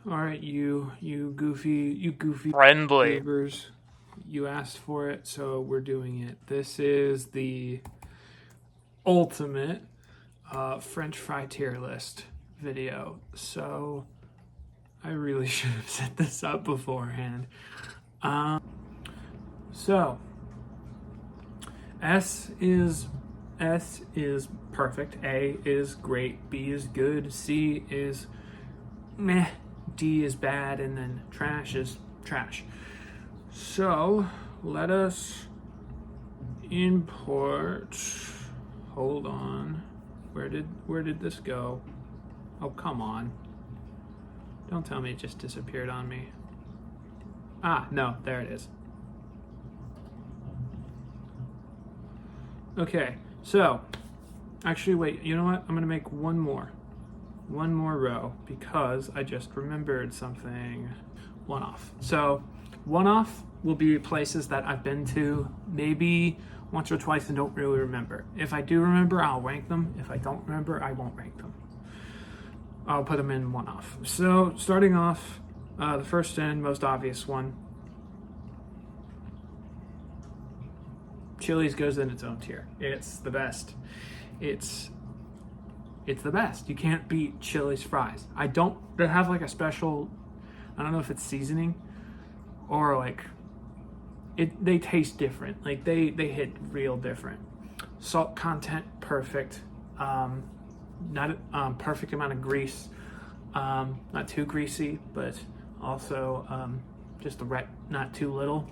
All right, you goofy Friendly. neighbors, you asked for it, so we're doing it. This is the ultimate French fry tier list video. So I really should have set this up beforehand. So S is perfect. A is great. B is good. C is meh. D is bad, and then trash is trash. So let us import. Hold on. Where did this go? Oh, come on. Don't tell me it just disappeared on me. Ah, no, there it is. Okay, so actually wait, you know what? I'm gonna make one more row because I just remembered something. One off. So one off will be places that I've been to maybe once or twice and don't really remember. If I do remember, I'll rank them. If I don't remember, I won't rank them. I'll put them in one off. So starting off, the first and most obvious one, Chili's goes in its own tier. It's the best. It's the best. You can't beat Chili's fries. They have like a special, I don't know if it's seasoning or like they taste different. Like they hit real different. Salt content perfect. Not perfect amount of grease. Not too greasy, but also just the right, not too little.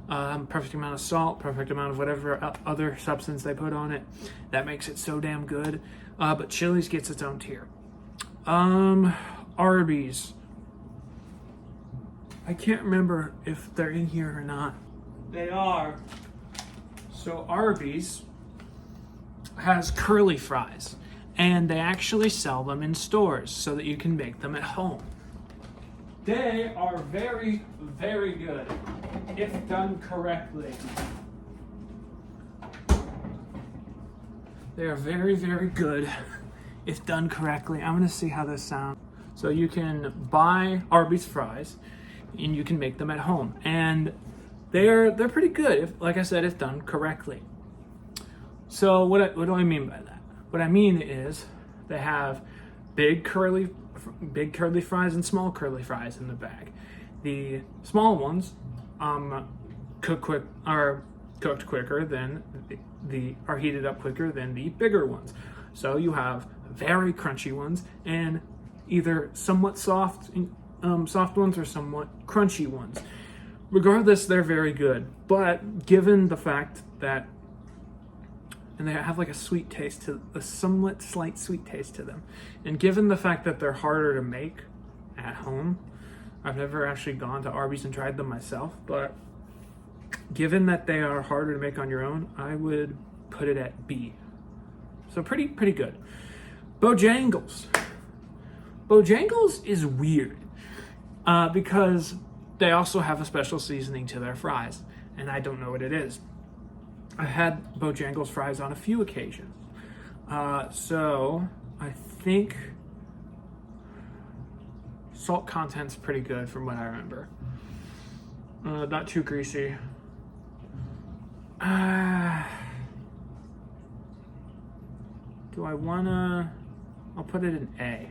Perfect amount of salt, perfect amount of whatever other substance they put on it. That makes it so damn good. But Chili's gets its own tier. Arby's. I can't remember if they're in here or not. They are. So Arby's has curly fries, and they actually sell them in stores so that you can make them at home. They are very, very good if done correctly. They are very, very good if done correctly. I'm gonna see how this sounds. So you can buy Arby's fries and you can make them at home. And they're pretty good, if, like I said, if done correctly. So what do I mean by that? What I mean is they have big curly fries and small curly fries in the bag. The small ones cooked quicker than are heated up quicker than the bigger ones. So you have very crunchy ones and either somewhat soft ones or somewhat crunchy ones. Regardless, they're very good. But given the fact that, and they have like a somewhat slight sweet taste to them. And given the fact that they're harder to make at home, I've never actually gone to Arby's and tried them myself, but given that they are harder to make on your own, I would put it at B. So pretty good. Bojangles. Bojangles is weird because they also have a special seasoning to their fries, and I don't know what it is. I had Bojangles fries on a few occasions. So I think salt content's pretty good from what I remember. Not too greasy. Do I wanna? I'll put it in A.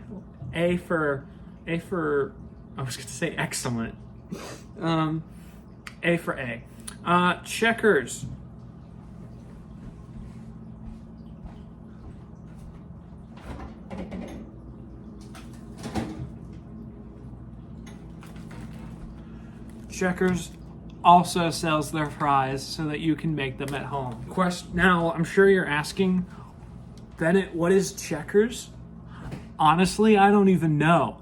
A for. I was gonna say excellent. A for A. Checkers. Checkers also sells their fries so that you can make them at home. Now, I'm sure you're asking, Bennett, what is Checkers? Honestly, I don't even know.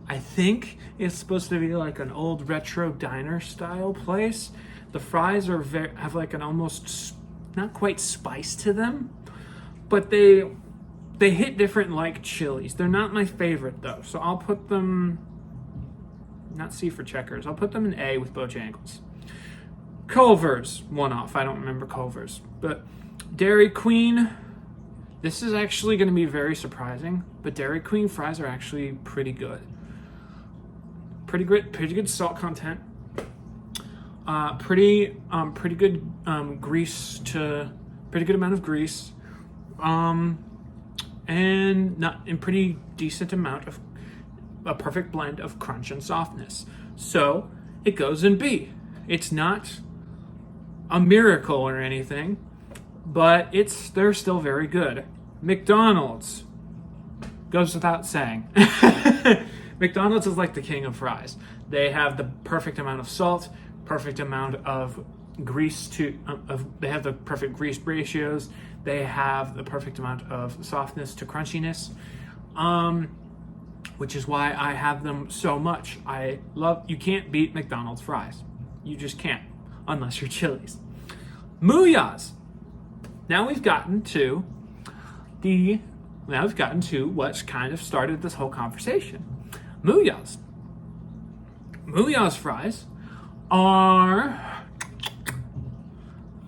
I think it's supposed to be like an old retro diner style place. The fries have like an almost not quite spice to them, but they hit different like Chili's. They're not my favorite though, so I'll put them. Not C for Checkers. I'll put them in A with Bojangles. Culver's, one off. I don't remember Culver's. But Dairy Queen, this is actually going to be very surprising, but Dairy Queen fries are actually pretty good. pretty good salt content. Pretty good pretty good amount of grease. And not in pretty decent amount of a perfect blend of crunch and softness. So it goes in B. It's not a miracle or anything, but they're still very good. McDonald's goes without saying. McDonald's is like the king of fries. They have the perfect amount of salt, perfect amount of grease they have the perfect grease ratios. They have the perfect amount of softness to crunchiness, which is why I have them so much. You can't beat McDonald's fries. You just can't, unless you're Chili's. Mooyahs. Now we've gotten to what's kind of started this whole conversation. Mooyahs. Mooyahs fries are,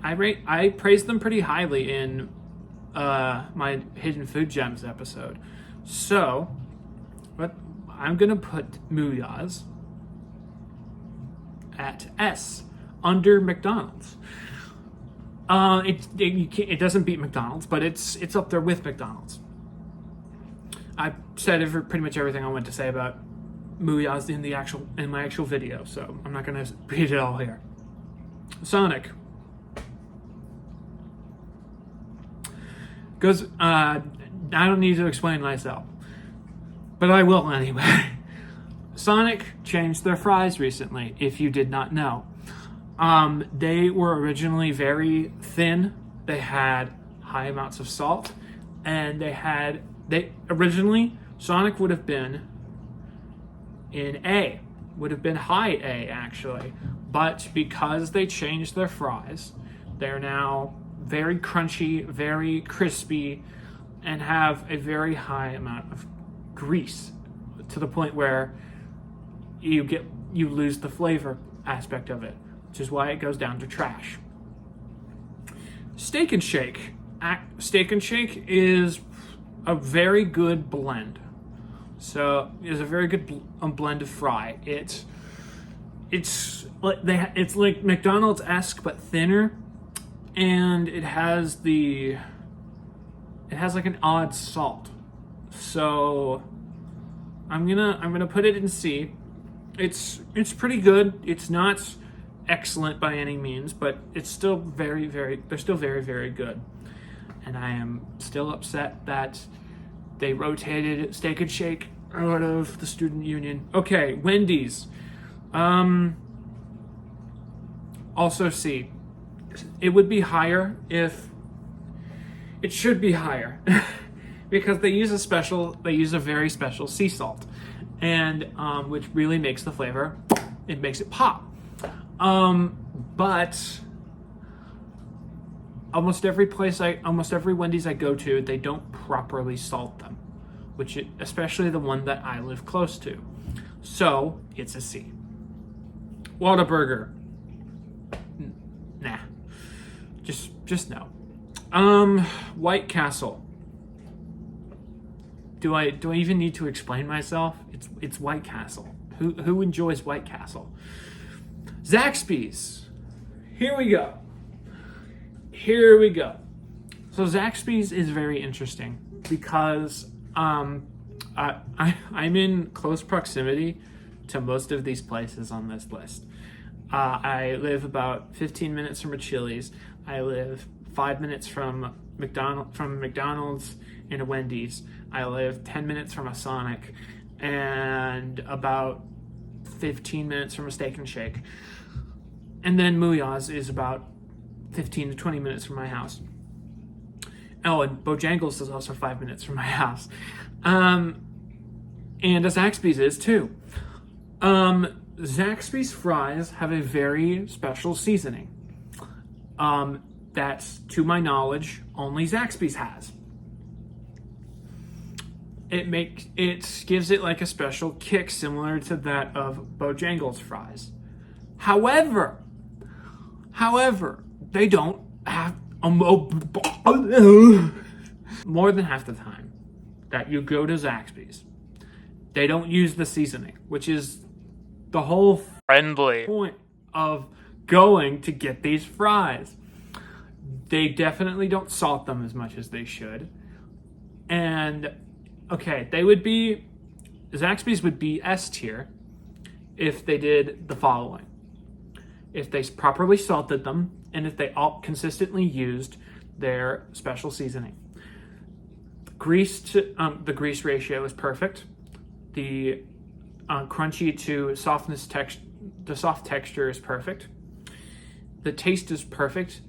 I praised them pretty highly in my Hidden Food Gems episode. So, but I'm gonna put Mooyahs at S, under McDonald's. It doesn't beat McDonald's, but it's up there with McDonald's. I said pretty much everything I wanted to say about Mooyahs in my actual video, so I'm not gonna read it all here. Sonic goes. I don't need to explain myself, but I will anyway. Sonic changed their fries recently, if you did not know. They were originally very thin. They had high amounts of salt, and originally Sonic would have been in A, would have been high A actually, but because they changed their fries, they're now very crunchy, very crispy, and have a very high amount of grease, to the point where you lose the flavor aspect of it, which is why it goes down to trash. Steak and Shake. Steak and Shake is a very good blend. So it's a very good blend of fry. It's like McDonald's-esque but thinner, and it has like an odd salt. So I'm gonna put it in C. It's pretty good. It's not excellent by any means, but it's still they're still very, very good. And I am still upset that they rotated Steak and Shake out of the student union. Okay, Wendy's. Also C. It would be higher if it should be higher because they use a very special sea salt, and which really makes the flavor, it makes it pop. But almost every Wendy's I go to, they don't properly salt them, especially the one that I live close to. So it's a C. Whataburger. Nah. Just no. White Castle. Do I even need to explain myself? It's White Castle. Who enjoys White Castle? Zaxby's. Here we go. So Zaxby's is very interesting because I'm in close proximity to most of these places on this list. I live about 15 minutes from a Chili's. I live 5 minutes from McDonald's and a Wendy's. I live 10 minutes from a Sonic, and about 15 minutes from a Steak and Shake. And then Mooyahs is about 15 to 20 minutes from my house. Oh, and Bojangles is also 5 minutes from my house. And a Zaxby's is too. Zaxby's fries have a very special seasoning. That's, to my knowledge, only Zaxby's has. It gives it like a special kick similar to that of Bojangles fries. However, they don't have more than half the time that you go to Zaxby's, they don't use the seasoning, which is the whole friendly point of going to get these fries. They definitely don't salt them as much as they should. And okay, Zaxby's would be S tier if they did the following. If they properly salted them, and if they all consistently used their special seasoning. The grease ratio is perfect. The crunchy to the soft texture is perfect. The taste is perfect.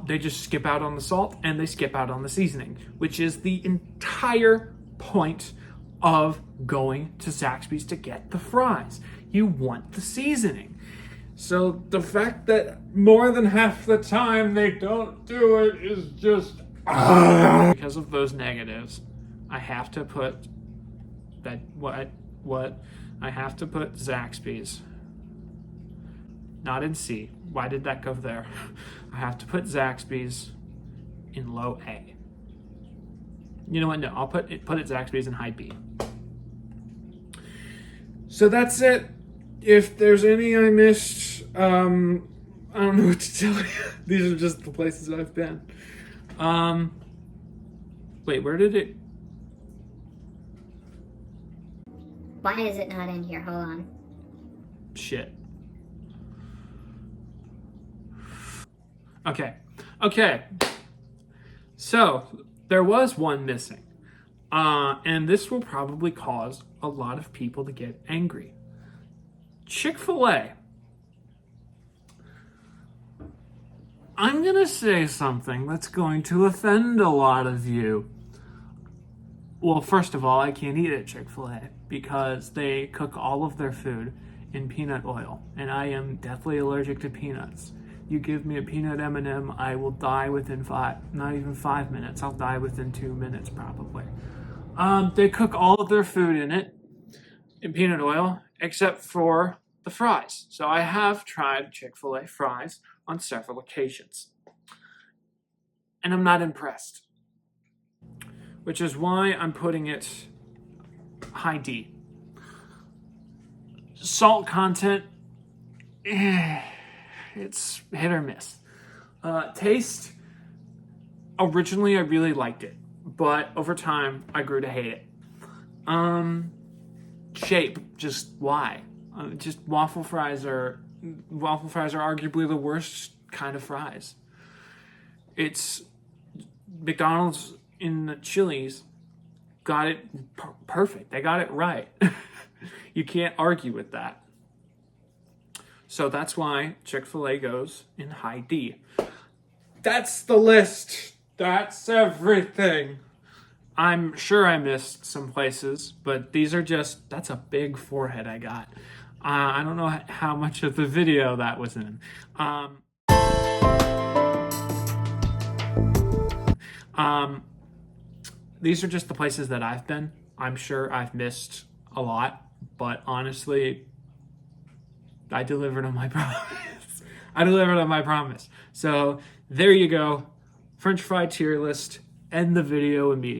They just skip out on the salt and they skip out on the seasoning, which is the entire point of going to Zaxby's to get the fries. You want the seasoning. So the fact that more than half the time they don't do it is just because of those negatives. I have to put I have to put Zaxby's not in C. Why did that go there? I have to put Zaxby's in low A. You know what? No, I'll put Zaxby's in high B. So that's it. If there's any I missed, I don't know what to tell you. These are just the places I've been. Wait, where did it? Why is it not in here? Hold on. Shit. Okay. So there was one missing. And this will probably cause a lot of people to get angry. Chick-fil-A. I'm going to say something that's going to offend a lot of you. Well, first of all, I can't eat at Chick-fil-A because they cook all of their food in peanut oil, and I am deathly allergic to peanuts. You give me a peanut M&M, I will die within not even 5 minutes. I'll die within 2 minutes probably. They cook all of their food in peanut oil, except for the fries. So I have tried Chick-fil-A fries on several occasions, and I'm not impressed. Which is why I'm putting it high D. Salt content, it's hit or miss. Taste, originally I really liked it, but over time I grew to hate it. Shape, just why? Just waffle fries are arguably the worst kind of fries. It's McDonald's in the Chili's got it perfect. They got it right. You can't argue with that. So that's why Chick-fil-A goes in high D. That's the list. That's everything. I'm sure I missed some places, but these are that's a big forehead I got. I don't know how much of the video that was in. These are just the places that I've been. I'm sure I've missed a lot, but honestly, I delivered on my promise. So there you go. French fry tier list. End the video immediately.